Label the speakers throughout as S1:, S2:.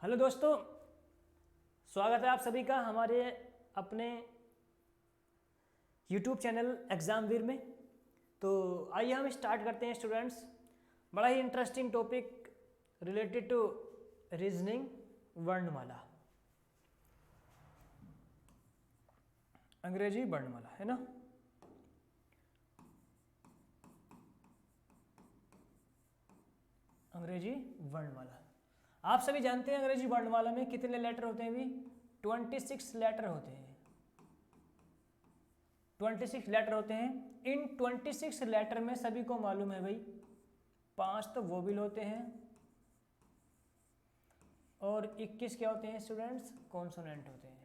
S1: Hello दोस्तों, स्वागत है आप सभी का हमारे अपने YouTube चैनल एग्ज़ामवीर में। तो आइए हम स्टार्ट करते हैं स्टूडेंट्स। बड़ा ही interesting topic related to reasoning वर्णमाला, अंग्रेजी वर्णमाला, है ना। अंग्रेजी वर्णमाला, आप सभी जानते हैं अंग्रेजी वर्णमाला में कितने लेटर होते हैं? भी 26 लेटर होते हैं। 26 लेटर होते हैं। इन 26 लेटर में सभी को मालूम है भाई 5 तो वोवेल होते हैं और 21 क्या होते हैं स्टूडेंट्स? कॉन्सोनेंट होते हैं।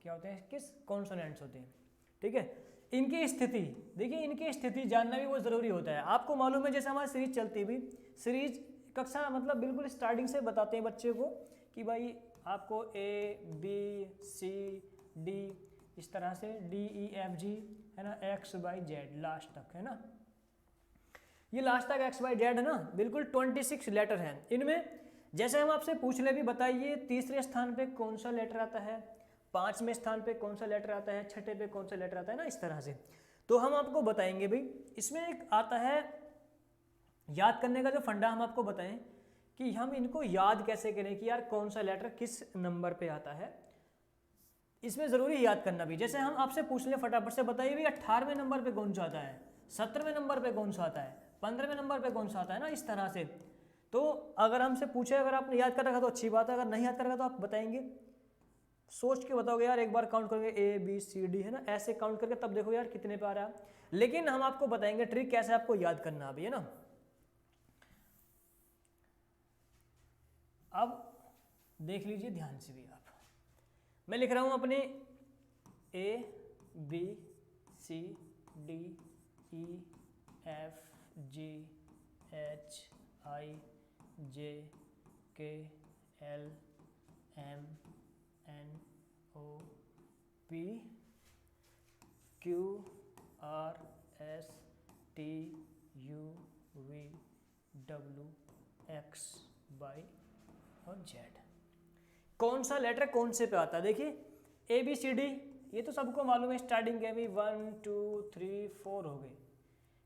S1: क्या होते हैं? 21 कॉन्सोनेंट्स होते हैं। ठीक है, इनकी स्थिति देखिए, इनकी स्थिति जानना भी बहुत ज़रूरी होता है। आपको मालूम है जैसे हमारी सीरीज चलती हुई, सीरीज कक्षा मतलब बिल्कुल स्टार्टिंग से बताते हैं बच्चे को कि भाई आपको ABCD इस तरह से DEFG है ना, XYZ लास्ट तक, है ना। ये लास्ट तक XYZ है ना, बिल्कुल 26 लेटर हैं। इनमें जैसे हम आपसे पूछ ले भी बताइए तीसरे स्थान पे कौन सा लेटर आता है, 5वें स्थान पे कौन सा लेटर आता है, छठे पे कौन सा लेटर आता है ना, इस तरह से। तो हम आपको बताएंगे भाई, इसमें एक आता है याद करने का जो फंडा हम आपको बताएं कि हम इनको याद कैसे करें कि यार कौन सा लेटर किस नंबर पे आता है। इसमें ज़रूरी याद करना भी। जैसे हम आपसे पूछ लें फटाफट से, बताइए भी 18वें नंबर पे कौन सा आता है, 17वें नंबर पे कौन सा आता है, 15वें नंबर पे कौन सा आता है ना, इस तरह से। तो अगर हमसे पूछे, अगर आपने याद कर रखा तो अच्छी बात है, अगर नहीं याद कर रखा तो आप बताएंगे, सोच के बताओगे यार, एक बार काउंट करोगे ABCD है ना, ऐसे काउंट करके तब देखो यार कितने पे आ रहा है। लेकिन हम आपको बताएंगे ट्रिक कैसे आपको याद करना अभी, है ना। अब देख लीजिए ध्यान से भी आप, मैं लिख रहा हूं अपने ABCDEFGHIJKLMNOP और Z। कौन सा लेटर कौन से पे आता है? देखिए ABCD ये तो सबको मालूम है, स्टार्टिंग के भी 1 2 3 4 हो गए।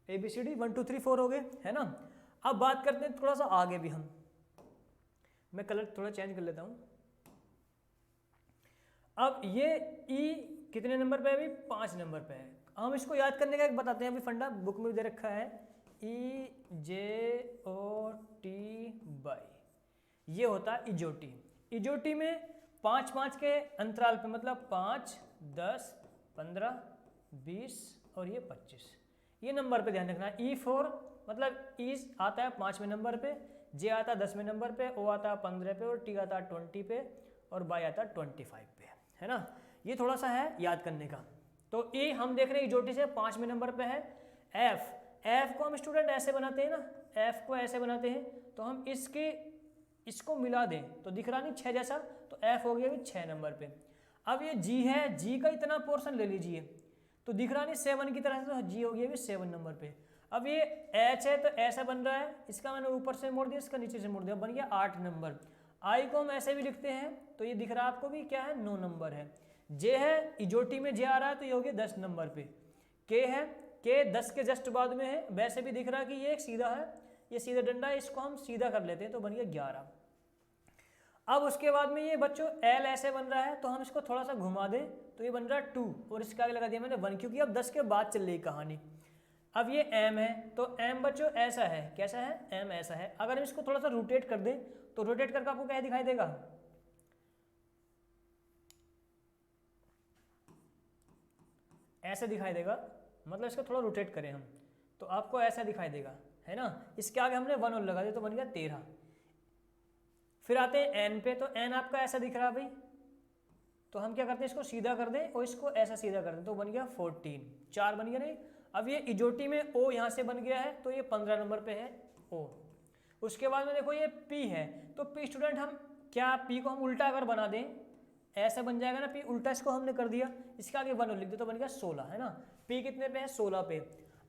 S1: ABCD 1 2 3 4 हो गए, है ना। अब बात करते हैं थोड़ा सा आगे भी हम, मैं कलर थोड़ा चेंज कर लेता हूं। अब ये E कितने नंबर पे है? अभी 5 नंबर पे है। हम इसको याद करने का एक बताते हैं, अभी फंडा बुक में दे रखा है, EJOTY। ये होता है इजोटी। इजोटी में 5-5 के अंतराल पे, मतलब 5 10 15 20 और ये 25, ये नंबर पे ध्यान रखना है। E4 मतलब E आता है 5वें नंबर पे, J आता है 10वें नंबर पे, O आता है 15 पे और T आता है 20 पे और Y आता है 25 पे, है ना। ये थोड़ा सा है याद करने का। तो E हम देख रहे हैं इजोटी से 5वें नंबर पे है। F को हम स्टूडेंट ऐसे बनाते हैं ना, F को ऐसे बनाते हैं, तो हम इसको मिला दें तो दिख रहा नहीं 6 जैसा, तो F हो गया भी 6 नंबर पे। अब ये G है, G का इतना पोर्शन ले लीजिए तो दिख रहा नहीं 7 की तरह से, तो G हो गया भी 7 नंबर पे। अब ये H है तो ऐसा बन रहा है, इसका मैंने ऊपर से मोड़ दिया, इसका नीचे से मोड़ दिया, बन गया 8 नंबर। I को हम ऐसे भी लिखते हैं तो ये दिख रहा है आपको भी क्या है, 9 नंबर है। J है, इजोटी में J आ रहा है तो ये हो गया 10 नंबर पे। K है, K 10 के जस्ट बाद में है, वैसे भी दिख रहा है कि ये एक सीधा है, ये सीधा डंडा है, इसको हम सीधा कर लेते हैं तो बन गया 11। अब उसके बाद में ये बच्चों L ऐसे बन रहा है, तो हम इसको थोड़ा सा घुमा दें तो ये बन रहा है 2 और इसके आगे लगा दिया मैंने 1, क्योंकि अब 10 के बाद चल रही कहानी। अब ये M है, तो M बच्चों ऐसा है, कैसा है? M ऐसा है। अगर हम इसको थोड़ा सा रोटेट कर दें तो रोटेट करके आपको क्या दिखाई देगा? ऐसे दिखाई देगा, मतलब इसको थोड़ा रोटेट करें हम तो आपको ऐसा दिखाई देगा, है ना। इसके आगे हमने 1 और लगा दिया तो बन गया 13। फिर आते हैं N पे, तो N आपका ऐसा दिख रहा है भाई, तो हम क्या करते हैं, इसको सीधा कर दें और इसको ऐसा सीधा कर दें तो बन गया 14, 4 बन गया नहीं। अब ये इजोटी में O यहाँ से बन गया है तो ये 15 नंबर पे है O। उसके बाद में देखो ये P है, तो P स्टूडेंट हम क्या, P को हम उल्टा अगर बना दें ऐसा बन जाएगा ना P, उल्टा इसको हमने कर दिया, इसके आगे 1 और लिख दे तो बन गया 16, है ना। P कितने पे है? 16 पे।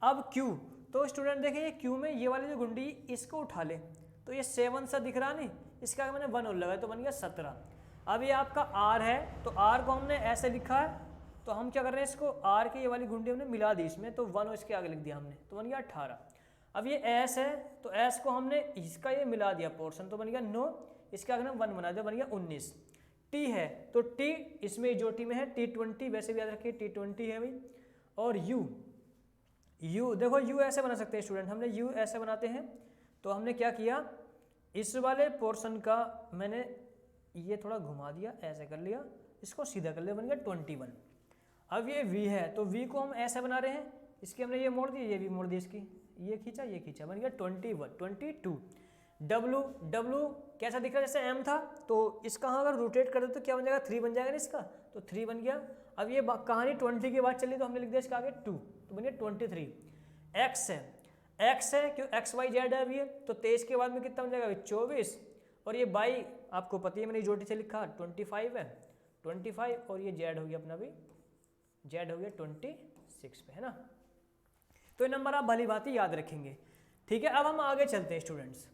S1: अब Q, तो स्टूडेंट देखिए Q में ये वाली जो गुंडी इसको उठा ले तो ये 7 सा दिख रहा नहीं, इसका मैंने 1 और लगाया तो बन गया 17। अब ये आपका r है, तो r को हमने ऐसे लिखा है, तो हम क्या कर रहे हैं, इसको r की ये वाली घुंडी हमने मिला दी इसमें, तो 1 और इसके आगे लिख दिया हमने, तो बन गया 18। अब ये s है, तो s को हमने इसका ये मिला दिया पोर्शन, तो बन गया 9, इसके आगे हमने 1 बना दिया, बन गया 19। t है, तो t इसमें इजोटी में है T20, वैसे भी याद रखिए T20 है भाई। और u देखो u ऐसे बना सकते हैं स्टूडेंट, हमने u ऐसे बनाते हैं, तो हमने क्या किया, इस वाले पोर्शन का मैंने ये थोड़ा घुमा दिया, ऐसे कर लिया, इसको सीधा कर लिया, बन गया 21। अब ये v है, तो v को हम ऐसे बना रहे हैं, इसकी हमने ये मोड़ दी, ये भी मोड़ दी, इसकी ये खींचा, बन गया 22। w कैसा दिख रहा है, जैसे m था, तो इसका अगर रोटेट कर दो तो क्या बन जाएगा, 3 बन जाएगा ना इसका, तो 3 बन गया। अब ये कहानी 20 के बाद चली, तो हमने लिख दिया इसका आगे 2, तो बन गया 23। x है क्यों, x y z है अभी ये, तो 23 के बाद में कितना बन जाएगा, 24। और ये y आपको पता है, मैंने इजोटी से लिखा 25 है, 25, और ये z हो गया अपना भी, z हो गया 26 पे, है ना। तो ये नंबर आप भली भांति याद रखेंगे, ठीक है। अब हम आगे चलते हैं स्टूडेंट्स,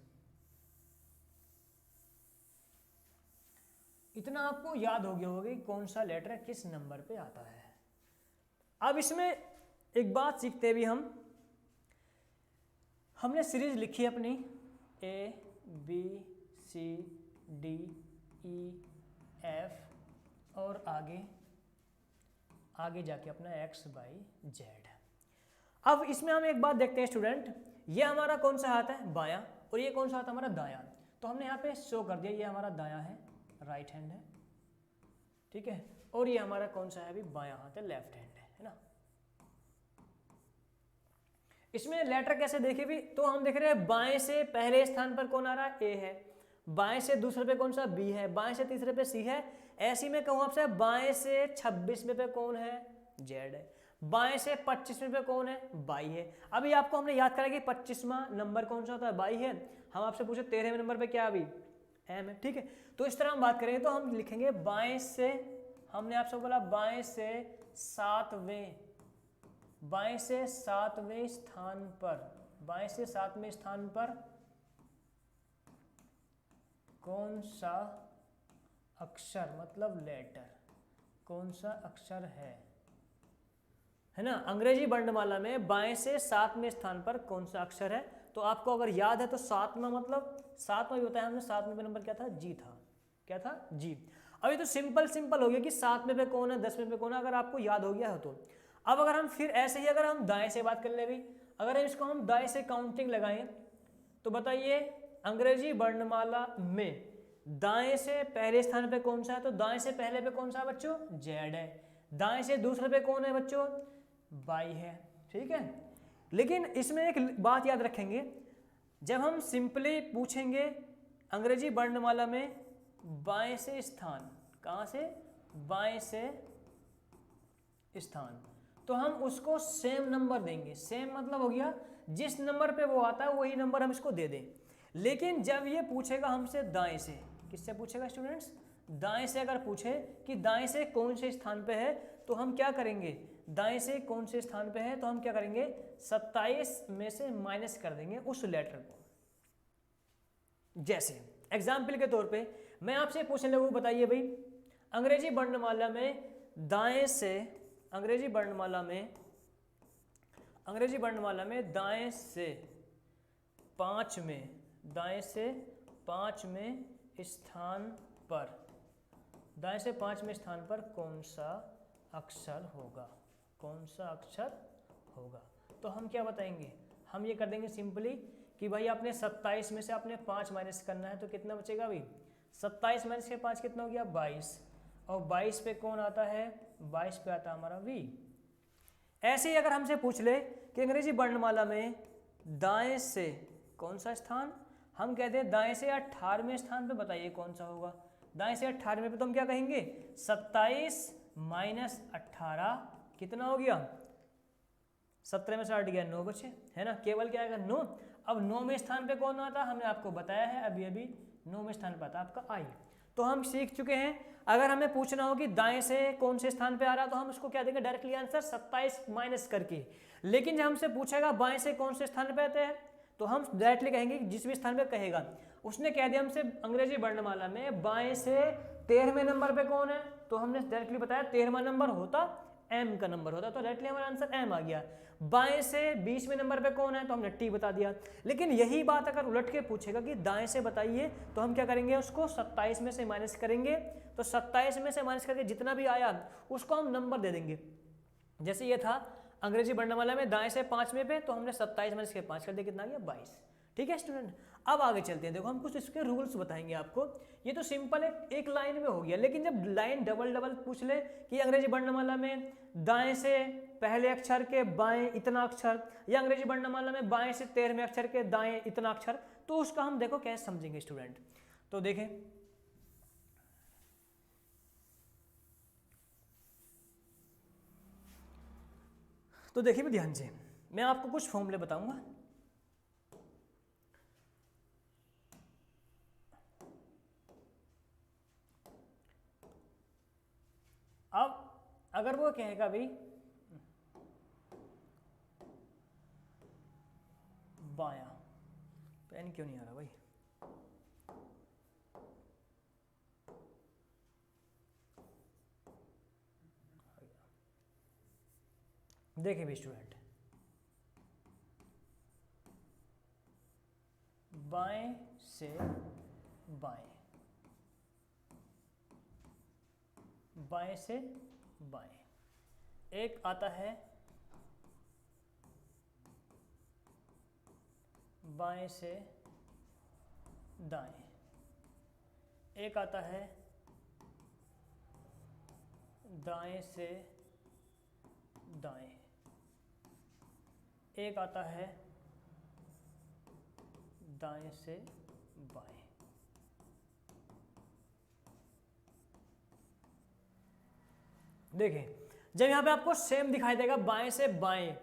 S1: इतना आपको याद हो गया होगा कि कौन सा लेटर किस नंबर पे आता है। अब इसमें एक बात सीखते भी हमने सीरीज लिखी है अपनी A B C D E F और आगे जाके अपना X Y Z। अब इसमें हम एक बात देखते हैं स्टूडेंट, ये हमारा कौन सा हाथ है, बायां, और ये कौन सा हाथ है, हमारा दायां। तो हमने यहाँ पे शो कर दिया, ये हमारा दायां है, राइट हैंड है, ठीक है, और ये हमारा कौन सा है, अभी बायां हाथ है, लेफ्ट हैंड है ना। इसमें लेटर कैसे देखे भी, तो हम देख रहे हैं बाएं से पहले स्थान पर कौन आ रहा है, A है, बाएं से दूसरे पे कौन सा B है, बाएं से तीसरे पे C है। ऐसी में कहूँ आपसे बाएं से 26वें पे कौन है, Z है, बाएं से 25वें पे कौन है, बाई है। अभी आपको हमने याद करा कि 25वां नंबर कौन सा होता है, बाई है। हम आपसे पूछे 13वें नंबर पे क्या अभी, M है, ठीक है। तो इस तरह हम बात करेंगे तो हम लिखेंगे बाएं से, हमने आपसे बोला बाएं से 7वें स्थान पर, बाएं से 7वें स्थान पर कौन सा अक्षर, मतलब लेटर, कौन सा अक्षर है ना। अंग्रेजी वर्णमाला में बाएं से 7वें स्थान पर कौन सा अक्षर है, तो आपको अगर याद है तो 7वां, मतलब 7वां भी होता है, हमने 7वें पे नंबर क्या था, जी था, क्या था, जी। अभी तो सिंपल हो गया कि 7वें पे कौन है, 10वें पे कौन है, अगर आपको याद हो गया हो तो। अब अगर हम फिर ऐसे ही अगर हम दाएं से बात कर ले भी, अगर इसको हम दाएं से काउंटिंग लगाएं तो बताइए अंग्रेजी वर्णमाला में दाएं से पहले स्थान पे कौन सा है, तो दाएं से पहले पे कौन सा है बच्चों, जेड है। दाएं से दूसरे पे कौन है बच्चों, बाई है, ठीक है। लेकिन इसमें एक बात याद रखेंगे, जब हम सिंपली पूछेंगे अंग्रेजी वर्णमाला में बाएं से स्थान, कहाँ से, बाएं से स्थान, तो हम उसको सेम नंबर देंगे। सेम मतलब हो गया जिस नंबर पे वो आता है वही नंबर हम इसको दे दें। लेकिन जब ये पूछेगा हमसे दाएं से, किससे पूछेगा स्टूडेंट्स, दाएं से अगर पूछे कि दाएं से कौन से स्थान पे है, तो हम क्या करेंगे, दाएं से कौन से स्थान पे है, तो हम क्या करेंगे 27 में से माइनस कर देंगे उस लेटर को। जैसे एग्जाम्पल के तौर पे मैं आपसे पूछने लगूँ, बताइए भाई अंग्रेजी वर्णमाला में दाएं से, अंग्रेजी वर्णमाला में दाएं से 5वें स्थान पर, दाएं से 5वें स्थान पर कौन सा अक्षर होगा, कौन सा अक्षर होगा, तो हम क्या बताएंगे, हम ये कर देंगे सिंपली कि भाई आपने 27 में से आपने 5 माइनस करना है, तो कितना बचेगा भाई, 27 माइनस के 5 कितना हो गया 22, और 22 पे कौन आता है, 22 पे आता है हमारा V। ऐसे ही अगर हमसे पूछ ले कि अंग्रेजी वर्णमाला में दाएं से कौन सा स्थान, हम कहते हैं दाएं से 18वें स्थान पे बताइए कौन सा होगा। दाएं से 18वें पे तो हम क्या कहेंगे 27 माइनस 18 कितना हो गया, 17 में से 8 गया 9 बचे, है ना, केवल क्या आएगा 9। अब 9वें स्थान पे कौन आता है, हमने आपको बताया है अभी 9वें स्थान पे आता है आपका I। तो हम सीख चुके हैं, अगर हमें पूछना हो कि दाएं से कौन से स्थान पे आ रहा है तो हम उसको क्या देंगे डायरेक्टली आंसर 27 माइनस करके। लेकिन जब हमसे पूछेगा बाएं से कौन से स्थान पे आते हैं, तो हम डायरेक्टली कहेंगे कि जिस भी स्थान पे कहेगा। उसने कह दिया हमसे अंग्रेजी वर्णमाला में बाएं से 13वें नंबर पे कौन है, तो हमने डायरेक्टली बताया 13वां नंबर होता एम का नंबर होता, तो डायरेक्टली हमारा आंसर एम आ गया। बाएं से 20वें नंबर पे कौन है, तो हमने टी बता दिया। लेकिन यही बात अगर उलट के पूछेगा कि दाएं से बताइए, तो हम क्या करेंगे, उसको 27 में से माइनस करेंगे। तो 27 में से माइनस करके जितना भी आया उसको हम नंबर दे देंगे। जैसे ये था अंग्रेजी वर्णमाला में दाएं से 5वें पे, तो हमने 27 माइनस के 5 कर दिया, कितना आ गया 22। ठीक है स्टूडेंट, अब आगे चलते हैं। देखो हम कुछ इसके रूल्स बताएंगे आपको। ये तो सिंपल है, एक लाइन में हो गया, लेकिन जब लाइन डबल डबल पूछ ले कि अंग्रेजी वर्णमाला में दाएं से पहले अक्षर के बाएं इतना अक्षर, या अंग्रेजी वर्णमाला में बाएं से 13वें अक्षर के दाएं इतना अक्षर, तो उसका हम देखो कैसे समझेंगे स्टूडेंट। तो देखें, तो देखिए भी ध्यान से, मैं आपको कुछ फॉर्मूले बताऊंगा। अब अगर वो कहेगा भाई बायां, पेन क्यों नहीं आ रहा भाई, देखिए भी स्टूडेंट, बाएं से बाएं, बाएं से बाएं, एक आता है बाएं से दाएं, एक आता है दाएं से दाएं, एक आता है दाएं से बाएं। देखें, जब यहाँ पे आपको सेम दिखाई देगा बाएं से बाएं,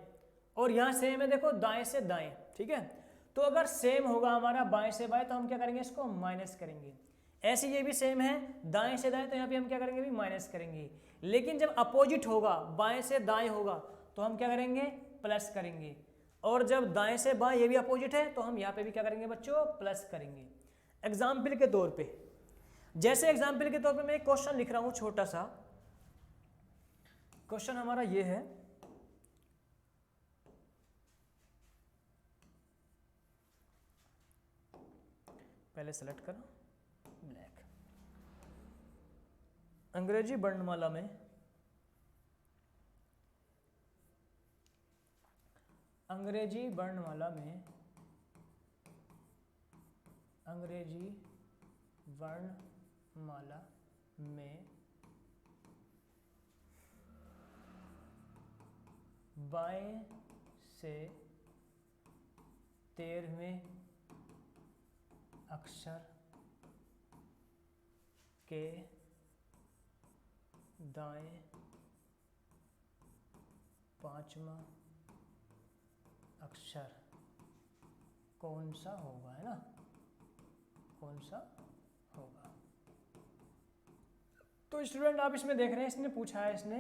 S1: और यहाँ सेम है देखो दाएं से दाएं, ठीक है, तो अगर सेम होगा हमारा बाएं से बाएं, तो हम क्या करेंगे, इसको माइनस करेंगे। ऐसे ये भी सेम है दाएं से दाएं, तो यहाँ पे हम क्या करेंगे भी माइनस करेंगे। लेकिन जब अपोजिट होगा, बाएं से दाएं होगा, तो हम क्या करेंगे, प्लस करेंगे। और जब दाएं से बाएं ये भी अपोजिट है, तो हम यहाँ पे भी क्या करेंगे बच्चों, प्लस करेंगे। एग्जाम्पल के तौर पे, जैसे एग्जाम्पल के तौर पे मैं एक क्वेश्चन लिख रहा हूँ छोटा सा। क्वेश्चन हमारा ये है, पहले सेलेक्ट करो ब्लैक। अंग्रेजी वर्णमाला में अंग्रेजी वर्णमाला में अंग्रेजी वर्णमाला में बाएं से 13वें अक्षर के दाएं 5वां अक्षर कौन सा होगा, है ना, कौन सा होगा। तो स्टूडेंट आप इसमें देख रहे हैं, इसने पूछा है इसने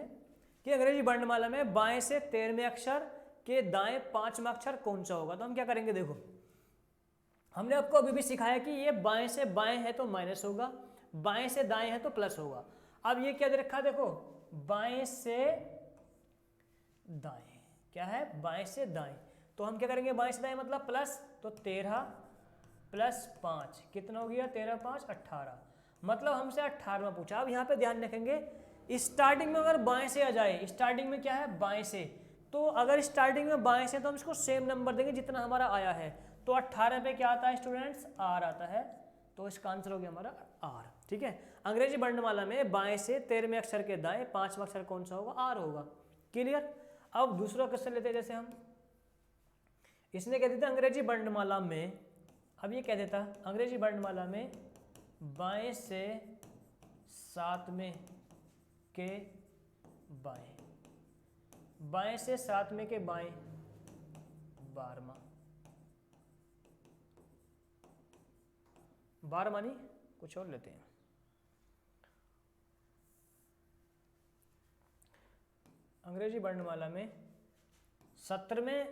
S1: कि अंग्रेजी वर्णमाला में बाएं से 13वें अक्षर के दाएं 5वां अक्षर कौन सा होगा। तो हम क्या करेंगे, देखो हमने आपको अभी भी सिखाया कि ये बाएं से बाएं है तो माइनस होगा, बाएं से दाएं है तो प्लस होगा। अब ये क्या दे रखा है, देखो बाएं से दाएं, क्या है, बाएं से दाएं, तो हम क्या करेंगे, बाएं से दाएं मतलब प्लस, तो 13 प्लस 5 कितना हो गया, 13 5 18, मतलब हमसे 18वां पूछा। अब यहाँ पे ध्यान रखेंगे, स्टार्टिंग में अगर बाएं से आ जाए, स्टार्टिंग में क्या है बाएं से, तो अगर स्टार्टिंग में बाएं से तो हम इसको सेम नंबर देंगे जितना हमारा आया है। तो 18 पे क्या आता है स्टूडेंट्स, आर आता है, तो इसका आंसर हो गया हमारा आर। ठीक है, अंग्रेजी वर्णमाला में बाएं से 13वें अक्षर के दाएं 5वां अक्षर कौन सा होगा, आर होगा। क्लियर। अब दूसरा क्वेश्चन लेते हैं, जैसे हम इसने कह देता अंग्रेजी वर्णमाला में, अब ये कह देता अंग्रेजी वर्णमाला में बाएं से 7वें के बाएं, बाएं से 7वें के बाएं 12वां, 12वां नहीं कुछ और लेते हैं। अंग्रेजी वर्णमाला में 17वें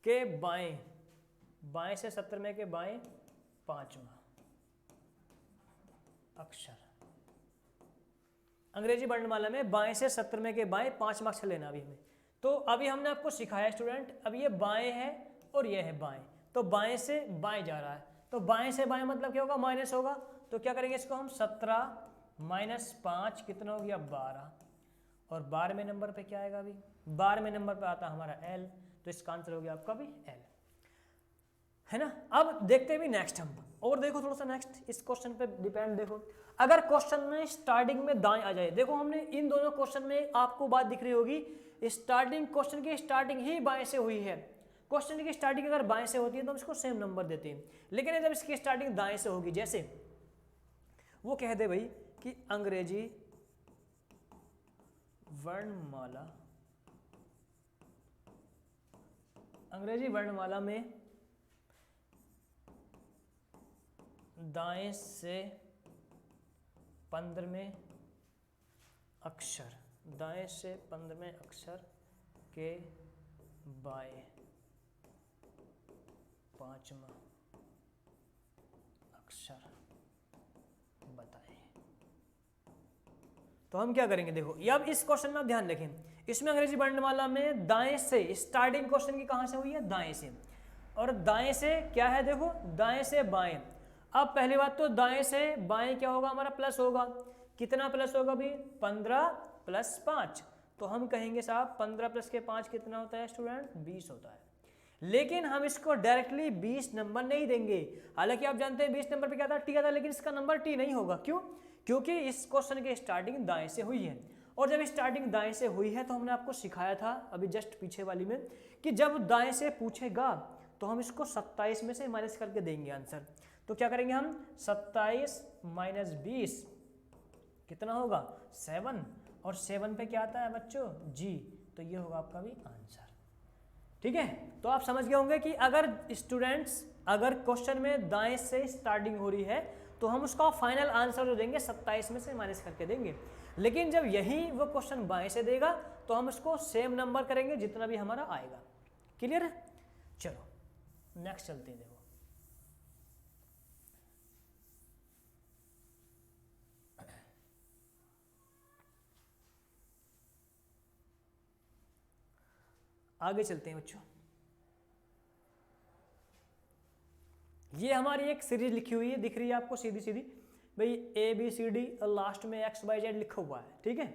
S1: के बाएं बाएं से 17वें के बाएं 5वां अक्षर। अंग्रेजी वर्णमाला में बाएं से 17वें के बाएं 5वां अक्षर लेना अभी हमें। तो अभी हमने आपको सिखाया स्टूडेंट, अब ये बाएं है और ये है बाएं, तो बाएं से बाएं जा रहा है, तो बाएं से बाएं मतलब क्या होगा, माइनस होगा। तो क्या करेंगे इसको हम, 17 माइनस 5 कितना हो गया 12, और 12वें नंबर पे क्या आएगा, अभी 12वें नंबर पे आता हमारा L, तो इसका आंसर हो गया आपका भी L, है ना। अब देखते हैं भी नेक्स्ट हम, और देखो थोड़ा सा नेक्स्ट इस क्वेश्चन पे डिपेंड। देखो अगर क्वेश्चन में स्टार्टिंग में दाएं आ जाए, देखो हमने इन दोनों क्वेश्चन में आपको बात दिख रही होगी, स्टार्टिंग क्वेश्चन की स्टार्टिंग ही बाएं से हुई है। क्वेश्चन की स्टार्टिंग अगर बाएं से होती है तो हम इसको सेम नंबर देते हैं, लेकिन जब इसकी स्टार्टिंग दाएं से होगी, जैसे वो कह दे भाई कि अंग्रेजी वर्णमाला, अंग्रेजी वर्णमाला में दाएं से 15वें अक्षर, दाएं से 15वें अक्षर के बाएं 5वां अक्षर बताएं। तो हम क्या करेंगे, देखो ये अब इस क्वेश्चन में आप ध्यान रखें, इसमें अंग्रेजी वर्णमाला में दाएं से स्टार्टिंग क्वेश्चन की कहां से हुई है, दाएं से, और दाएं से क्या है, देखो दाएं से बाएं। अब पहली बात तो दाएं से बाएं क्या होगा हमारा, प्लस होगा। कितना प्लस होगा भी, 15 प्लस 5, तो हम कहेंगे साहब 15 प्लस के 5 कितना होता है स्टूडेंट, 20 होता है। लेकिन हम इसको डायरेक्टली 20 नंबर नहीं देंगे, हालांकि आप जानते हैं 20 नंबर पे क्या था, टी आता, लेकिन इसका नंबर टी नहीं होगा। क्यों, क्योंकि इस क्वेश्चन की स्टार्टिंग दाएं से हुई है, और जब स्टार्टिंग दाएं से हुई है तो हमने आपको सिखाया था अभी जस्ट पीछे वाली में कि जब दाएं से पूछेगा तो हम इसको 27 में से माइनस करके देंगे आंसर। तो क्या करेंगे हम, 27 माइनस 20 कितना होगा 7, और 7 पे क्या आता है बच्चों, जी, तो ये होगा आपका भी आंसर। ठीक है, तो आप समझ गए होंगे कि अगर स्टूडेंट्स अगर क्वेश्चन में दाएं से स्टार्टिंग हो रही है तो हम उसका फाइनल आंसर जो देंगे 27 में से माइनस करके देंगे, लेकिन जब यही वो क्वेश्चन बाएं से देगा तो हम उसको सेम नंबर करेंगे जितना भी हमारा आएगा। क्लियर है, चलो नेक्स्ट चलते हैं। देखो आगे चलते हैं बच्चों, ये हमारी एक सीरीज लिखी हुई है, दिख रही है आपको सीधी सीधी भाई, ABCD और लास्ट में XYZ लिखा हुआ है। ठीक है,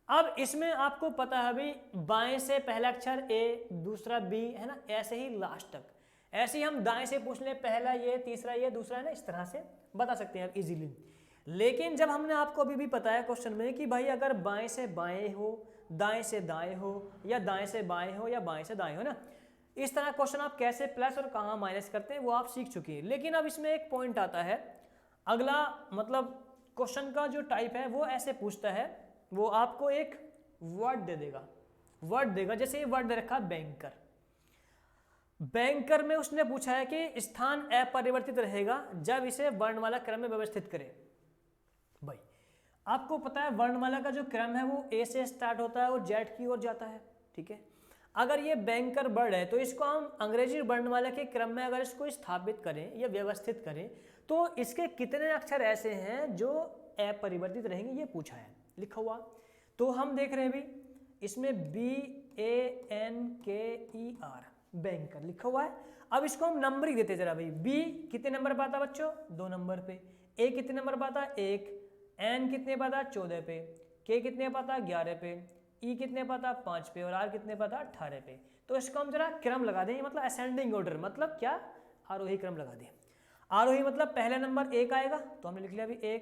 S1: अब इसमें आपको पता है भाई बाएं से पहला अक्षर A, दूसरा B, है ना, ऐसे ही लास्ट तक। ऐसे ही हम दाएं से पूछ लें, पहला ये, तीसरा ये, दूसरा है ना, इस तरह से बता सकते हैं आप इजीली। लेकिन जब हमने आपको अभी भी बताया क्वेश्चन में कि भाई अगर बाएं से बाएं हो, दाएं से दाएं हो, या दाएं से बाएं हो, या बाएं से दाएं हो ना, इस तरह क्वेश्चन आप कैसे प्लस और कहाँ माइनस करते हैं वो आप सीख चुके हैं। लेकिन अब इसमें एक पॉइंट आता है, अगला मतलब क्वेश्चन का जो टाइप है वो ऐसे पूछता है, वो आपको एक वर्ड दे देगा, वर्ड देगा, जैसे ये वर्ड दे रखा बैंकर। बैंकर में उसने पूछा है कि स्थान अपरिवर्तित रहेगा जब इसे वर्णमाला क्रम में व्यवस्थित करें। भाई आपको पता है वर्णमाला का जो क्रम है वो A से स्टार्ट होता है और Z की ओर जाता है। ठीक है, अगर ये बैंकर वर्ड है तो इसको हम अंग्रेजी वर्णमाला के क्रम में अगर इसको स्थापित करें या व्यवस्थित करें तो इसके कितने अक्षर ऐसे हैं जो अपरिवर्तित रहेंगे, ये पूछा है लिखा हुआ। तो हम देख रहे हैं भी इसमें BANKER बैंकर लिखा हुआ है। अब इसको हम नंबरिंग देते जरा भाई, B कितने नंबर पर आता बच्चों, 2 नंबर पे, A कितने नंबर पर आता 1, N कितने पर आता 14 पे, K कितने पर आता 11 पे, E कितने पर आता 5 पे, और R कितने पर आता 18 पे। तो इसको हम जरा क्रम लगा दें, मतलब असेंडिंग ऑर्डर, मतलब क्या, आरोही क्रम लगा दें। आरोही मतलब पहला नंबर 1 आएगा तो हमने लिख लिया अभी 1,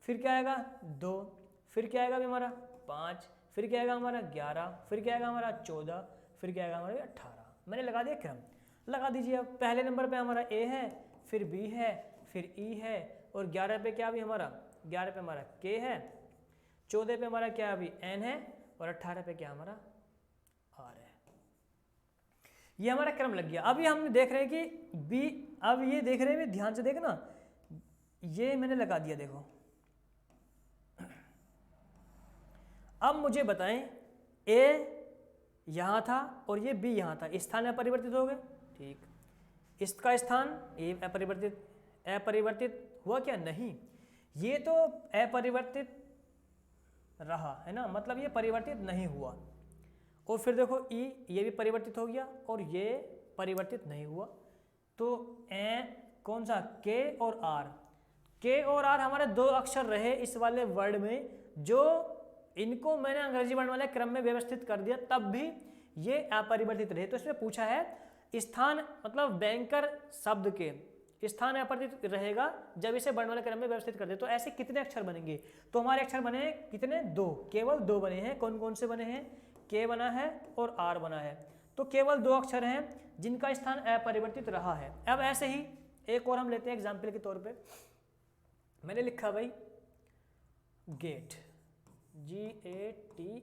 S1: फिर क्या आएगा 2, फिर क्या आएगा अभी हमारा 5, फिर क्या आएगा हमारा 11, फिर क्या आएगा हमारा 14, फिर क्या आएगा हमारा 18। मैंने लगा दिया क्रम, लगा दीजिए। अब पहले नंबर पे हमारा A है, फिर B है, फिर E है, और 11 पे क्या अभी हमारा, 11 पे हमारा K है, 14 पे हमारा क्या अभी N है, और 18 पे क्या हमारा R है। ये हमारा क्रम लग गया। अभी हम देख रहे हैं कि B, अब ये देख रहे हैं, ध्यान से देखना, ये मैंने लगा दिया। देखो अब मुझे बताएं A यहाँ था और ये B यहाँ था, स्थान में परिवर्तित हो गए। ठीक, इसका स्थान ये अपरिवर्तित हुआ क्या? नहीं, ये तो अपरिवर्तित रहा है ना, मतलब ये परिवर्तित नहीं हुआ। और फिर देखो ई, ये भी परिवर्तित हो गया और ये परिवर्तित नहीं हुआ। तो कौन सा? के और आर। के और आर हमारे दो अक्षर रहे इस वाले वर्ड में, जो इनको मैंने अंग्रेजी वर्णमाला क्रम में व्यवस्थित कर दिया, तब भी ये अपरिवर्तित रहे। तो इसमें पूछा है स्थान, मतलब बैंकर शब्द के स्थान अपरिवर्तित रहेगा जब इसे वर्णमाला क्रम में व्यवस्थित कर दे। तो ऐसे कितने अक्षर बनेंगे? तो हमारे अक्षर बने हैं कितने? 2, केवल 2 बने हैं। कौन कौन से बने हैं? के बना है और आर बना है। तो केवल 2 अक्षर हैं जिनका स्थान अपरिवर्तित रहा है। अब ऐसे ही एक और हम लेते हैं एग्जाम्पल के तौर पे। मैंने लिखा भाई गेट, GATE,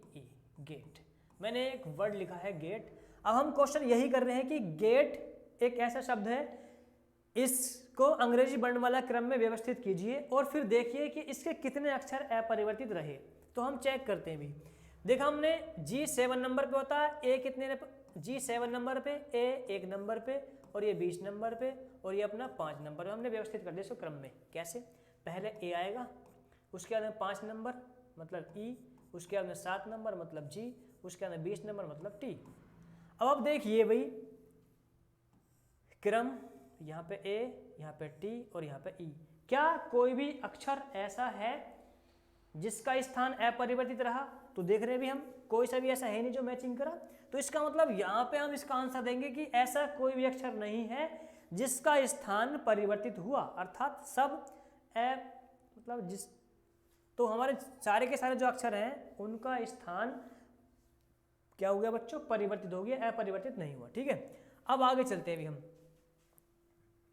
S1: गेट। मैंने एक वर्ड लिखा है गेट। अब हम क्वेश्चन यही कर रहे हैं कि गेट एक ऐसा शब्द है, इसको अंग्रेजी वर्णमाला क्रम में व्यवस्थित कीजिए और फिर देखिए कि इसके कितने अक्षर अपरिवर्तित रहे। तो हम चेक करते हैं भी। देखा हमने G7 नंबर पे होता है, ए कितने? G7 नंबर पे, ए 1 नंबर पे और ये 20 नंबर पे और ये अपना 5 नंबर पे। हमने व्यवस्थित कर दिया इसको क्रम में। कैसे? पहले ए आएगा, उसके बाद में 5 नंबर मतलब ई, उसके बाद में 7 नंबर मतलब जी, उसके बाद में 20 नंबर मतलब टी। अब देखिए भाई क्रम, यहाँ पे ए, यहाँ पे टी और यहाँ पे ई। क्या कोई भी अक्षर ऐसा है जिसका स्थान अपरिवर्तित रहा? तो देख रहे हैं भी हम कोई सा भी ऐसा है नहीं जो मैचिंग करा। तो इसका मतलब यहाँ पे हम इसका आंसर देंगे कि ऐसा कोई भी अक्षर नहीं है जिसका स्थान परिवर्तित हुआ, अर्थात सब मतलब जिस, तो हमारे सारे के सारे जो अक्षर हैं उनका स्थान क्या हो गया बच्चों? परिवर्तित हो गया, अपरिवर्तित नहीं हुआ। ठीक है, अब आगे चलते हैं भी हम।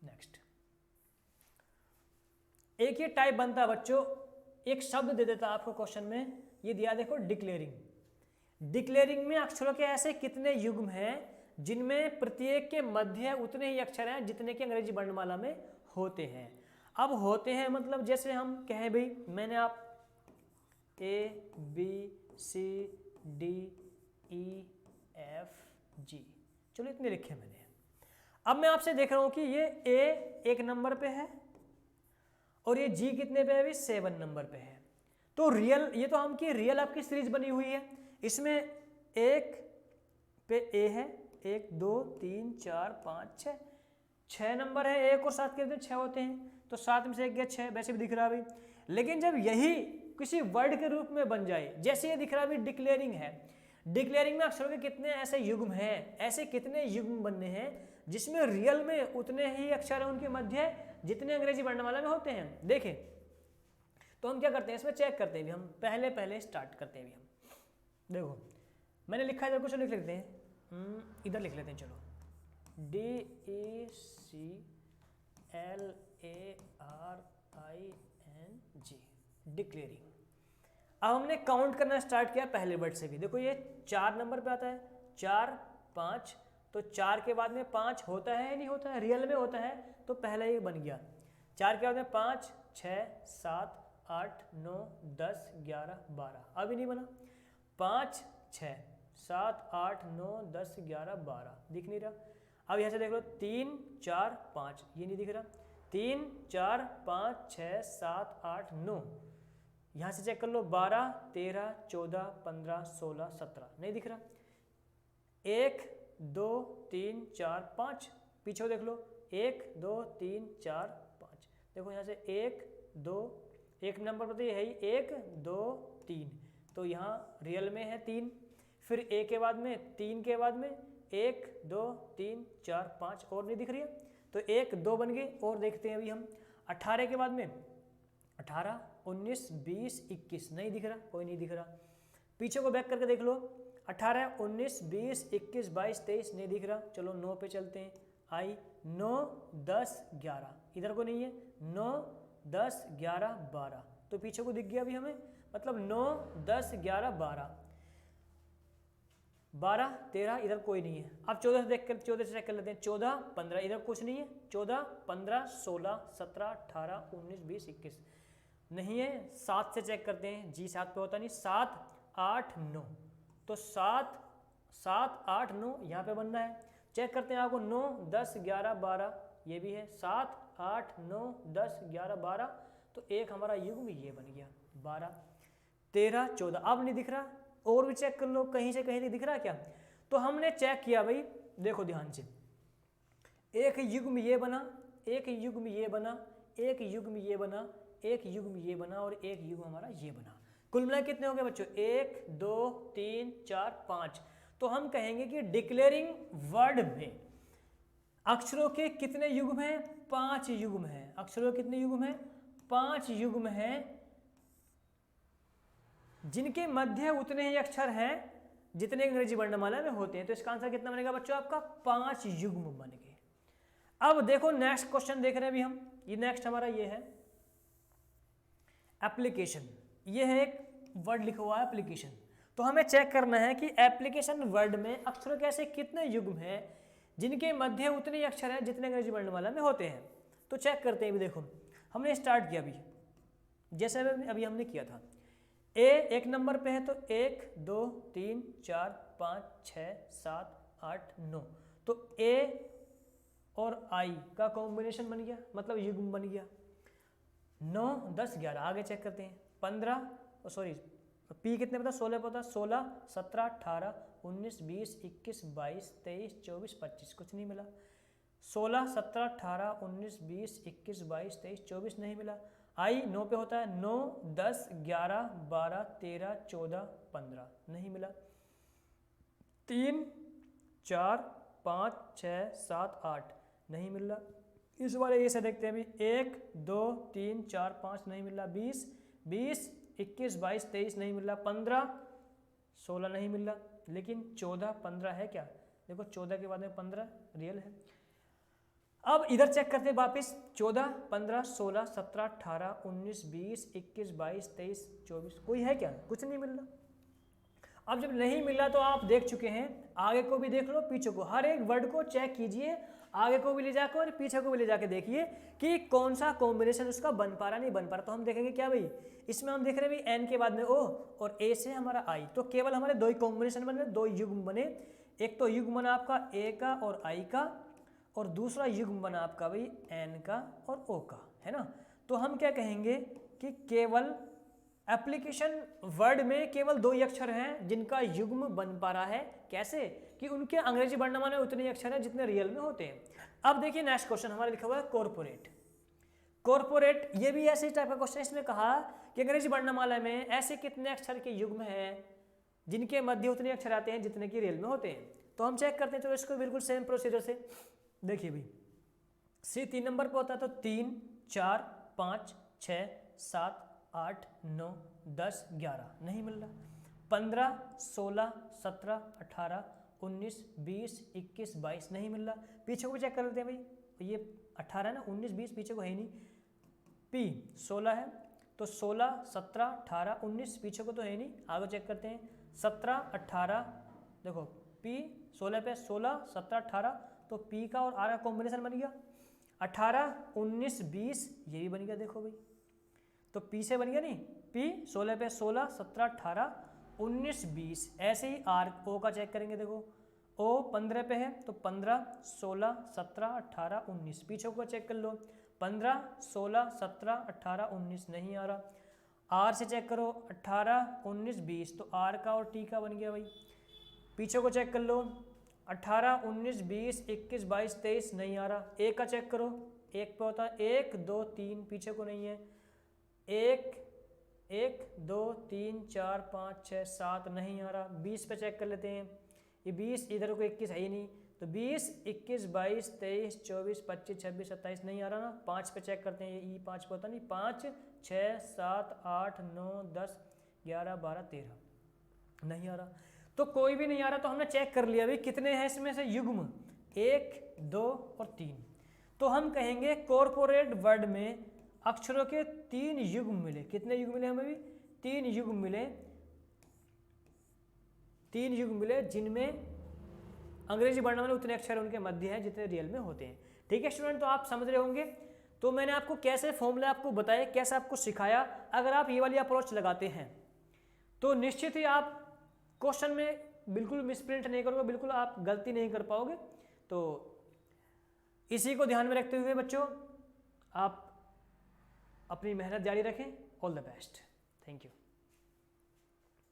S1: नेक्स्ट एक ये टाइप बनता है बच्चों, एक शब्द दे देता आपको क्वेश्चन में, ये दिया देखो डिक्लेयरिंग। डिक्लेयरिंग में अक्षरों के ऐसे कितने युग्म हैं जिनमें प्रत्येक के मध्य उतने ही अक्षर हैं जितने के अंग्रेजी वर्णमाला में होते हैं। अब होते हैं मतलब जैसे हम कहें भाई, मैंने आप ABCDEFG, चलो इतने लिखे मैंने। अब मैं आपसे देख रहा हूं कि ये ए 1 नंबर पे है और ये जी कितने पे है? भी 7 नंबर पे है। तो रियल, ये तो हम की रियल आपकी सीरीज बनी हुई है। इसमें 1 पे ए है, 1 2 3 4 5 6 नंबर है। 1 और 7 के 6 होते हैं, तो 7 में से 1 गया 6, वैसे भी दिख रहा है भाई। लेकिन जब यही किसी वर्ड के रूप में बन जाए, जैसे ये दिख रहा है डिक्लेयरिंग है, डिक्लेयरिंग में अक्षरों के कितने ऐसे युग्म हैं, ऐसे कितने युग्म बनने हैं जिसमें रियल में उतने ही अक्षर हैं उनके मध्य जितने अंग्रेजी वर्णमाला में होते हैं। देखें तो हम क्या करते हैं, इसमें चेक करते हैं हम, पहले स्टार्ट करते हैं हम। देखो मैंने लिखा है, इधर कुछ लिख लेते हैं, इधर लिख लेते हैं, चलो DECLARING, डिक्लेयरिंग। अब हमने काउंट करना स्टार्ट किया पहले वर्ड से भी। देखो ये 4 नंबर पे आता है, 4 5, तो 4 के बाद में 5 होता है या नहीं होता है? रियल में होता है, तो पहला ये बन गया। 4 के बाद में 5 6 7 8 9 10 11 12, अभी नहीं बना। 5 6 7 8 9 10 11 12 दिख नहीं रहा। अब यहाँ से देख लो 3 4 5, ये नहीं दिख रहा। 3 4 5 6 7 8 9, यहाँ से चेक कर लो 12 13 14 15 16 17, नहीं दिख रहा। 1 2 3 4 5, पीछे देख लो 1 2 3 4 5, देखो यहाँ से 1 2, 1 नंबर पर तो ये है ही 1 2 3, तो यहाँ रियल में है 3। फिर ए के बाद में 3 के बाद में 1 2 3 4 5 और नहीं दिख रही है, तो 1 2 बन गए। और देखते हैं अभी हम 18 के बाद में 18 19 20 21, नहीं दिख रहा, कोई नहीं दिख रहा। पीछे को बैक करके देख लो 18 19 20 21 22 23, नहीं दिख रहा। चलो 9 पे चलते हैं, आई 9 10 11, इधर को नहीं है। 9 10 11 12, तो पीछे को दिख गया अभी हमें, मतलब 9 10 11 12 12 13, इधर कोई नहीं है। अब 14 से देख कर 14 से चेक कर लेते हैं, 14 15, इधर कुछ नहीं है। 14 15 16 17 18 19 20 21, नहीं है। 7 से चेक करते हैं, जी 7 पे होता नहीं। 7 8 9, तो 7 7 8 9 यहाँ पे बन रहा है। चेक करते हैं आपको 9 10 11 12 ये भी है, 7 8 9 10 11 12, तो एक हमारा युग्म ये बन गया 12 13 14। अब नहीं दिख रहा, और भी चेक कर लो, कहीं से कहीं दिख रहा क्या? तो हमने चेक किया भाई, देखो ध्यान से, एक युग्म ये बना, एक युग्म ये बना, एक युग्म ये बना, एक युग्म ये बना और एक युग्म हमारा ये बना। कुल मिला कितने हो गए बच्चों? 1 2 3 4 5। तो हम कहेंगे कि डिक्लेयरिंग वर्ड में अक्षरों के कितने युग्म हैं? 5 युग्म हैं। अक्षरों के कितने युग्म हैं? 5 युग्म हैं, जिनके मध्य उतने ही अक्षर हैं जितने अंग्रेजी वर्णमाला में होते हैं। तो इसका आंसर कितना बनेगा बच्चों? आपका 5 युग्म बन गए। अब देखो नेक्स्ट क्वेश्चन देख रहे हैं अभी हम, ये नेक्स्ट हमारा ये है एप्लीकेशन। ये है एक वर्ड लिखा हुआ है एप्लीकेशन। तो हमें चेक करना है कि एप्लीकेशन वर्ड में अक्षरों के ऐसे कितने युग्म हैं जिनके मध्य उतने ही अक्षर हैं जितने अंग्रेजी वर्णमाला में होते हैं। तो चेक करते हैं। अभी देखो हमने स्टार्ट किया अभी, जैसे अभी हमने किया था, ए एक नंबर पे है तो 1 2 3 4 5 6 7 8 9। तो ए और आई का कॉम्बिनेशन बन गया, मतलब युग्म बन गया। 9 10 11 आगे चेक करते हैं। 15 सॉरी पी कितने पता? 16 पता। 16 17 18 19 20 21 22 23 24 25 कुछ नहीं मिला। 16 17 18 19 20 21 22 23 24 नहीं मिला। आई 9 पे होता है, 9 10 11 12 13 14 15 नहीं मिला। 3 4 5 6 7 8 नहीं मिल रहा। इस वाले ये से देखते हैं अभी, 1 2 3 4 5 नहीं मिल रहा। 20 20 21 22 23 नहीं मिल रहा। 15 16 नहीं मिल रहा, लेकिन 14 15 है क्या? देखो 14 के बाद में 15 रियल है। अब इधर चेक करते हैं वापिस, 14 15 16 17 18 19 20 21 22 23 24 कोई है क्या? कुछ नहीं मिल रहा। अब जब नहीं मिला तो आप देख चुके हैं, आगे को भी देख लो पीछे को, हर एक वर्ड को चेक कीजिए, आगे को भी ले जाकर और पीछे को भी ले जाके देखिए कि कौन सा कॉम्बिनेशन उसका बन पा रहा नहीं बन पा रहा। तो हम देखेंगे क्या भाई, इसमें हम देख रहे हैं एन के बाद में ओ और ए से हमारा आई, तो केवल हमारे दो ही कॉम्बिनेशन बने, दो युग्म बने। एक तो युग्म बना आपका ए का और आई का, और दूसरा युग्म बना आपका भाई एन का और ओ का, है ना। तो हम क्या कहेंगे कि केवल एप्लीकेशन वर्ड में केवल दो ही अक्षर हैं जिनका युग्म बन पा रहा है। कैसे? कि उनके अंग्रेजी वर्णमाला में उतने ही अक्षर हैं जितने रियल में होते हैं। अब देखिए नेक्स्ट क्वेश्चन हमारा लिखा हुआ है कॉर्पोरेट। कॉर्पोरेट ये भी ऐसे टाइप का क्वेश्चन। इसमें कहा कि अंग्रेजी वर्णमाला में ऐसे कितने अक्षर के युग्म हैं जिनके मध्य उतने अक्षर आते हैं जितने की रियल में होते हैं। तो हम चेक करते हैं, तो इसको बिल्कुल सेम प्रोसीजर से देखिए भाई, सी 3 नंबर पर होता है तो 3 4 5 6 7 8 9 10 11 नहीं मिल रहा। 15 16 17 18 19 20 21 22 नहीं मिल रहा। पीछे को भी चेक कर लेते हैं भाई, ये 18 है ना, 19 20 पीछे को है ही नहीं। पी 16 है तो 16 17 18 19 पीछे को तो है ही नहीं। आगे चेक करते हैं 17 18, देखो पी 16 पे 16 17 18, तो पी का और आर का कॉम्बिनेशन बन गया। 18 19 20 ये भी बन गया, देखो भाई, तो पी से बन गया नहीं, पी 16 पे 16 17 18 19 20। ऐसे ही आर ओ का चेक करेंगे, देखो ओ 15 पे है तो 15 16 17 18 19, पीछे को चेक कर लो 15 16 17 18 19 नहीं आ रहा। आर से चेक करो 18 19 20, तो आर का और टी का बन गया भाई। पीछे को चेक कर लो 18 19 20 21 22 23 नहीं आ रहा। एक का चेक करो, एक पे होता है 1 2 3, पीछे को नहीं है। 1 1 2 3 4 5 6 7 नहीं आ रहा। 20 पे चेक कर लेते हैं, ये 20 इधर को 21 है ही नहीं, तो 20 21 22 23 24 25 26 27 नहीं आ रहा ना। 5 पे चेक करते हैं, ये ई 5 पे होता नहीं, 5 6 7 8 9 10 11 12 13 नहीं आ रहा। तो कोई भी नहीं आ रहा, तो हमने चेक कर लिया भाई कितने हैं इसमें से युग्म, 1 2 और 3। तो हम कहेंगे कॉर्पोरेट वर्ड में अक्षरों के 3 युग्म मिले। कितने युग्म मिले हमें भी? 3 युग्म मिले, 3 युग्म मिले जिनमें अंग्रेजी वर्णमाला में उतने अक्षर उनके मध्य हैं जितने रियल में होते हैं। ठीक है स्टूडेंट, तो आप समझ रहे होंगे। तो मैंने आपको कैसे फॉर्मूला आपको बताया, कैसे आपको सिखाया। अगर आप ये वाली अप्रोच लगाते हैं तो निश्चित ही आप क्वेश्चन में बिल्कुल मिसप्रिंट नहीं करोगे, बिल्कुल आप गलती नहीं कर पाओगे। तो इसी को ध्यान में रखते हुए बच्चों आप अपनी मेहनत जारी रखें। All the best. Thank you.